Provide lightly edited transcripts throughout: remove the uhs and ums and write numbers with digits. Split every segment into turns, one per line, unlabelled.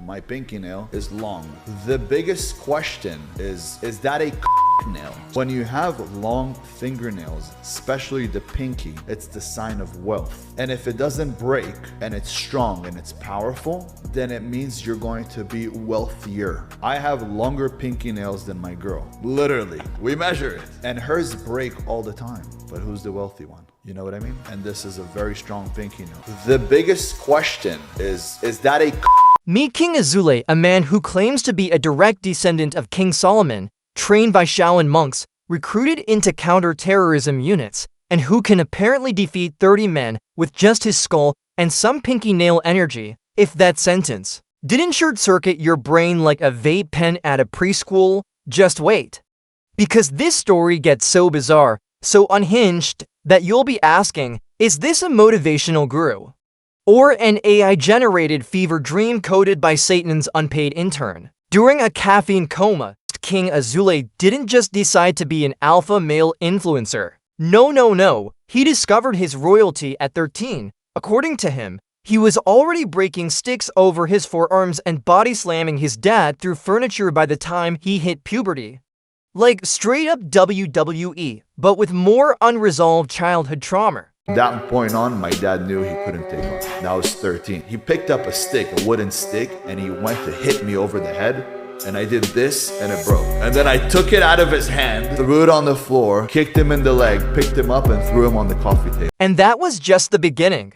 My pinky nail is long. The biggest question is that a nail? When you have long fingernails, especially the pinky, it's the sign of wealth. And if it doesn't break and it's strong and it's powerful, then it means you're going to be wealthier. I have longer pinky nails than my girl. Literally, we measure it. And hers break all the time. But who's the wealthy one? You know what I mean? And this is a very strong pinky nail. The biggest question is that a
Meet King Azoulay, a man who claims to be a direct descendant of King Solomon, trained by Shaolin monks, recruited into counter-terrorism units, and who can apparently defeat 30 men with just his skull and some pinky nail energy, if that sentence didn't short-circuit your brain like a vape pen at a preschool. Just wait. Because this story gets so bizarre, so unhinged, that you'll be asking, is this a motivational guru? Or an AI-generated fever dream coded by Satan's unpaid intern? During a caffeine coma, King Azoulay didn't just decide to be an alpha male influencer. No. He discovered his royalty at 13. According to him, he was already breaking sticks over his forearms and body slamming his dad through furniture by the time he hit puberty. Like straight up WWE, but with more unresolved childhood trauma.
That point on, my dad knew he couldn't take off. Now I was 13. He picked up a stick, a wooden stick, and he went to hit me over the head. And I did this, and it broke. And then I took it out of his hand, threw it on the floor, kicked him in the leg, picked him up, and threw him on the coffee table.
And that was just the beginning.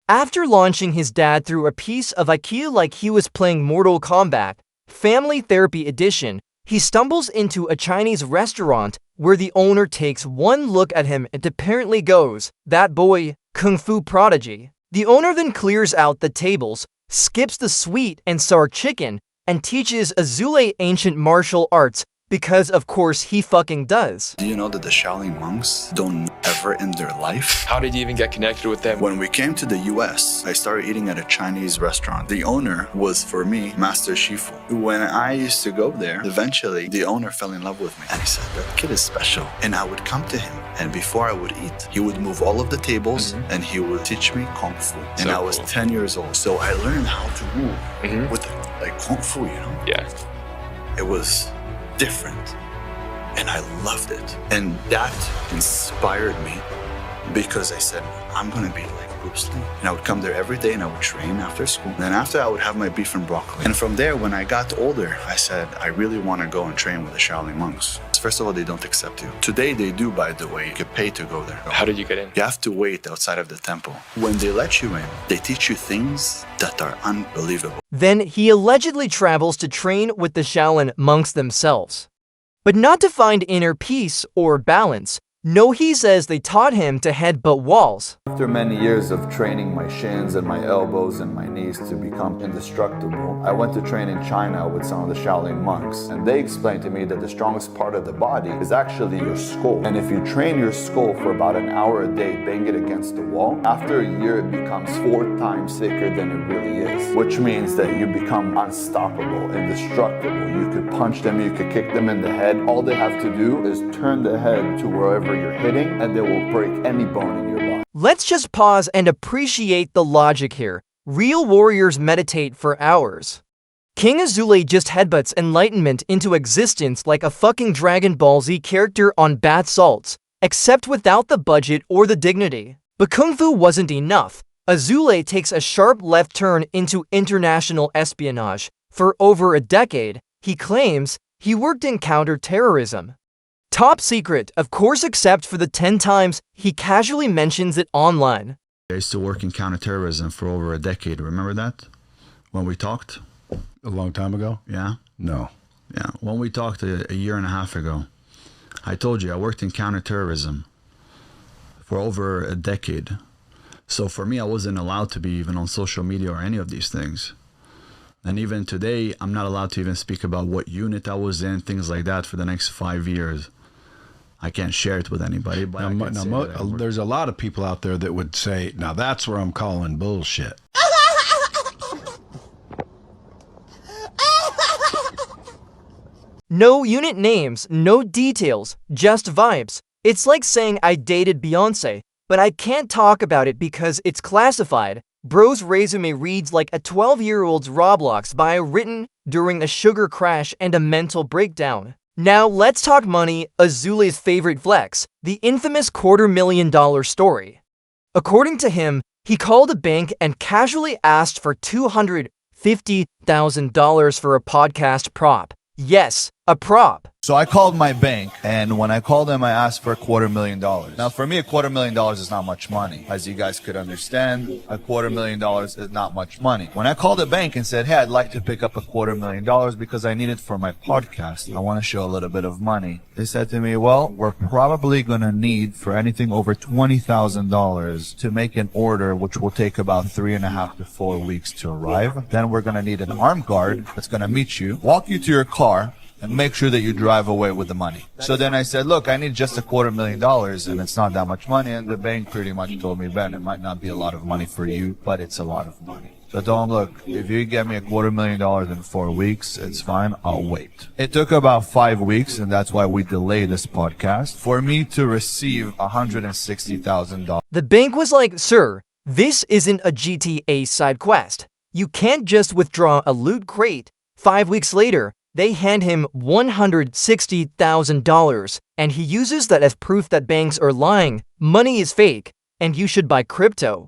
After launching his dad through a piece of IKEA like he was playing Mortal Kombat, Family Therapy Edition, he stumbles into a Chinese restaurant where the owner takes one look at him and apparently goes, "That boy, kung fu prodigy." The owner then clears out the tables, skips the sweet and sour chicken, and teaches Azoulay ancient martial arts because of course he fucking does.
Do you know that the Shaolin monks don't ever in their life?
How did you even get connected with them?
When we came to the US, I started eating at a Chinese restaurant. The owner was, for me, Master Shifu. When I used to go there, eventually the owner fell in love with me. And he said, that kid is special. And I would come to him, and before I would eat, he would move all of the tables and he would teach me Kung Fu. And I was 10 years old. So I learned how to move with like Kung Fu, you know?
Yeah.
It was different, and I loved it. And that inspired me because I said, I'm gonna be like Bruce Lee. And I would come there every day and I would train after school. Then after I would have my beef and broccoli. And from there, when I got older, I said, I really wanna go and train with the Shaolin monks. First of all, they don't accept you. Today they do, by the way. You get paid to go there.
How did you get in?
You have to wait outside of the temple. When they let you in, they teach you things that are unbelievable.
Then he allegedly travels to train with the Shaolin monks themselves. But not to find inner peace or balance. No, he says they taught him to headbutt walls.
After many years of training my shins and my elbows and my knees to become indestructible, I went to train in China with some of the Shaolin monks. And they explained to me that the strongest part of the body is actually your skull. And if you train your skull for about an hour a day, bang it against the wall, after a year it becomes 4 times thicker than it really is. Which means that you become unstoppable, indestructible. You could punch them, you could kick them in the head. All they have to do is turn the head to wherever you're hitting, and they will break any bone in your body.
Let's just pause and appreciate the logic here. Real warriors meditate for hours. King Azoulay just headbutts enlightenment into existence like a fucking Dragon Ball Z character on bath salts, except without the budget or the dignity. But Kung Fu wasn't enough. Azoulay takes a sharp left turn into international espionage. For over a decade, he claims he worked in counter-terrorism. Top secret, of course, except for the 10 times he casually mentions it online.
I used to work in counterterrorism for over a decade. Remember that? When we talked?
A long time ago?
Yeah?
No.
Yeah. When we talked a year and a half ago, I told you I worked in counterterrorism for over a decade. So for me, I wasn't allowed to be even on social media or any of these things. And even today, I'm not allowed to even speak about what unit I was in, things like that for the next 5 years. I can't share it with anybody, but
there's a lot of people out there that would say, now that's where I'm calling bullshit.
No unit names, no details, just vibes. It's like saying I dated Beyonce, but I can't talk about it because it's classified. Bro's resume reads like a 12-year-old's Roblox bio written during a sugar crash and a mental breakdown. Now let's talk money, Azoulay's favorite flex, the infamous $250,000 story. According to him, he called a bank and casually asked for $250,000 for a podcast prop. Yes, a prop.
So I called my bank, and when I called them, I asked for $250,000. Now, for me, $250,000 is not much money. As you guys could understand, $250,000 is not much money. When I called the bank and said, hey, I'd like to pick up $250,000 because I need it for my podcast, I want to show a little bit of money. They said to me, well, we're probably going to need for anything over $20,000 to make an order, which will take about 3.5 to 4 weeks to arrive. Then we're going to need an armed guard that's going to meet you, walk you to your car, and make sure that you drive away with the money. So then I said, look, I need just $250,000 and it's not that much money. And the bank pretty much told me, Ben, it might not be a lot of money for you, but it's a lot of money. So I told him, look, if you get me $250,000 in 4 weeks, it's fine. I'll wait. It took about 5 weeks, and that's why we delayed this podcast, for me to receive $160,000.
The bank was like, sir, this isn't a GTA side quest. You can't just withdraw a loot crate. 5 weeks later, they hand him $160,000, and he uses that as proof that banks are lying, money is fake, and you should buy crypto.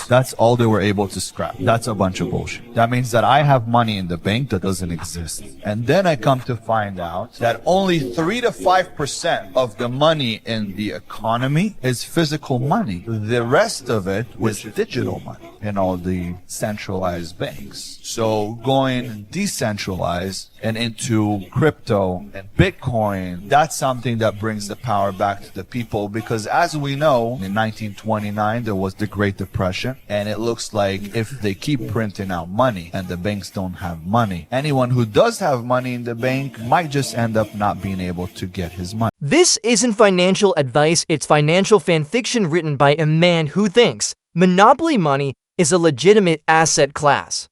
That's all they were able to scrap. That's a bunch of bullshit. That means that I have money in the bank that doesn't exist. And then I come to find out that only 3 to 5% of the money in the economy is physical money. The rest of it was digital money in all the centralized banks. So going decentralized and into crypto and Bitcoin, that's something that brings the power back to the people, because as we know, in 1929, there was the Great Depression, and it looks like if they keep printing out money and the banks don't have money, anyone who does have money in the bank might just end up not being able to get his money.
This isn't financial advice, it's financial fan fiction written by a man who thinks monopoly money is a legitimate asset class.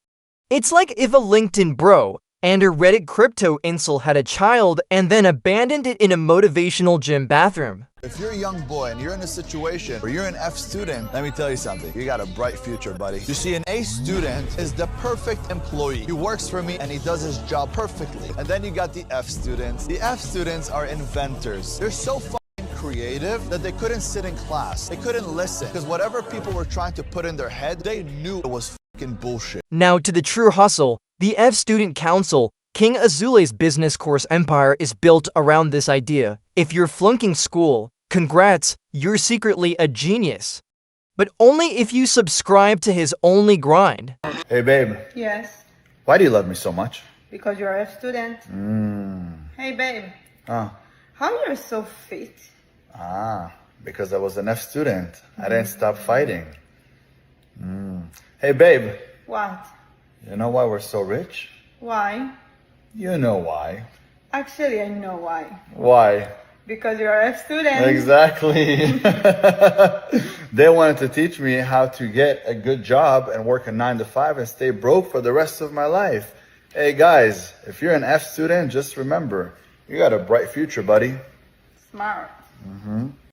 It's like if a LinkedIn bro and a Reddit crypto incel had a child and then abandoned it in a motivational gym bathroom.
If you're a young boy and you're in a situation where you're an F student, let me tell you something. You got a bright future, buddy. You see, an A student is the perfect employee. He works for me and he does his job perfectly. And then you got the F students. The F students are inventors. They're so creative that they couldn't sit in class. They couldn't listen because whatever people were trying to put in their head, they knew it was fucking bullshit.
Now to the true hustle. The F Student Council, King Azoulay's business course empire, is built around this idea. If you're flunking school, congrats, you're secretly a genius. But only if you subscribe to his only grind.
Hey babe,
Yes,
why do you love me so much?
because you're a student. Hey babe, how you're so fit?
Because I was an F student. I didn't stop fighting. Hey babe,
What?
you know why we're so rich?
Why?
You know why.
Actually, I know why.
Why?
Because you're a student.
Exactly. They wanted to teach me how to get a good job and work a 9 to 5 and stay broke for the rest of my life. Hey guys, if you're an F student, just remember, you got a bright future, buddy.
Smart.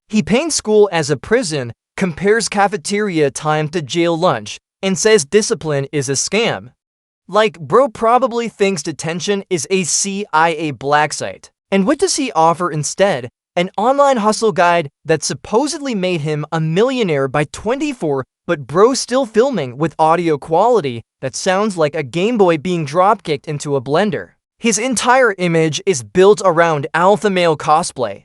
He paints school as a prison, compares cafeteria time to jail lunch, and says discipline is a scam. Like, bro probably thinks detention is a CIA black site. And what does he offer instead? An online hustle guide that supposedly made him a millionaire by 24, but bro still filming with audio quality that sounds like a Game Boy being dropkicked into a blender. His entire image is built around alpha male cosplay.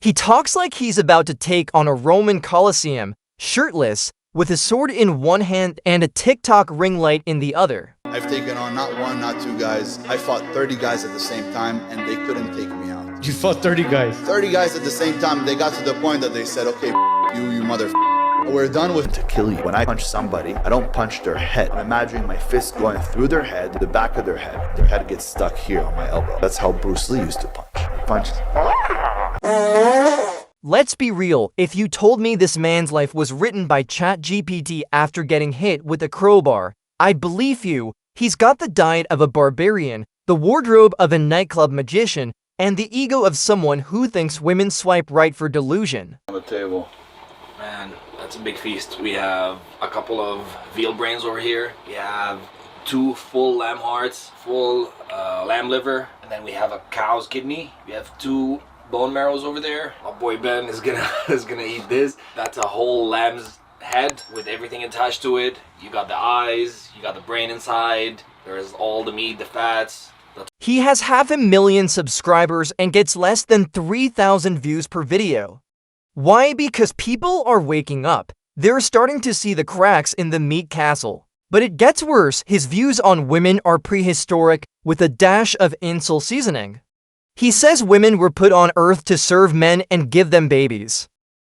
He talks like he's about to take on a Roman Colosseum, shirtless, with a sword in one hand and a TikTok ring light in the other.
I've taken on not 1, not 2 guys. I fought 30 guys at the same time, and they couldn't take me out.
You fought 30 guys.
30 guys at the same time. They got to the point that they said, okay, you motherfucker. We're done with
To kill you. When I punch somebody, I don't punch their head. I'm imagining my fist going through their head, the back of their head. Their head gets stuck here on my elbow. That's how Bruce Lee used to punch.
Let's be real, if you told me this man's life was written by ChatGPT after getting hit with a crowbar, I'd believe you. He's got the diet of a barbarian, the wardrobe of a nightclub magician, and the ego of someone who thinks women swipe right for delusion.
On the table.
Man, that's
It's a big feast. We have a couple of veal brains over here. We have 2 full lamb hearts, full lamb liver, and then we have a cow's kidney. We have 2 bone marrows over there. My boy Ben is gonna eat this. That's a whole lamb's head with everything attached to it. You got the eyes, you got the brain inside. There's all the meat, the fats.
He has 500,000 subscribers and gets less than 3,000 views per video. Why? Because people are waking up. They're starting to see the cracks in the meat castle. But it gets worse. His views on women are prehistoric with a dash of incel seasoning. He says women were put on earth to serve men and give them babies.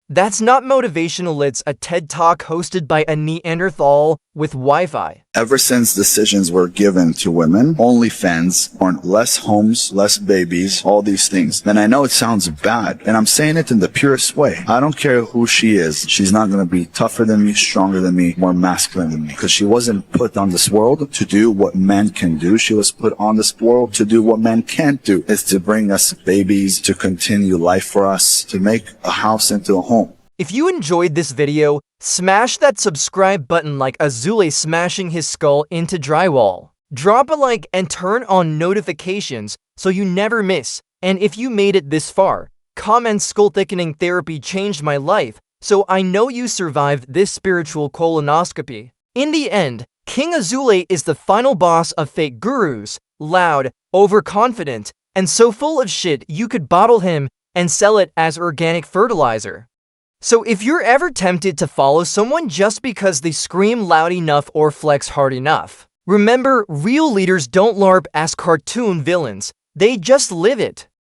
That's not motivational, it's a TED Talk hosted by a Neanderthal with Wi-Fi.
Ever since decisions were given to women, OnlyFans, or less homes, less babies, all these things, then I know it sounds bad, and I'm saying it in the purest way. I don't care who she is. She's not going to be tougher than me, stronger than me, more masculine than me, because she wasn't put on this world to do what men can do. She was put on this world to do what men can't do. It's to bring us babies, to continue life for us, to make a house into a home.
If you enjoyed this video, smash that subscribe button like Azoulay smashing his skull into drywall. Drop a like and turn on notifications so you never miss. And if you made it this far, comment skull thickening therapy changed my life, so I know you survived this spiritual colonoscopy. In the end, King Azoulay is the final boss of fake gurus, loud, overconfident, and so full of shit you could bottle him and sell it as organic fertilizer. So if you're ever tempted to follow someone just because they scream loud enough or flex hard enough, remember, real leaders don't LARP as cartoon villains, they just live it.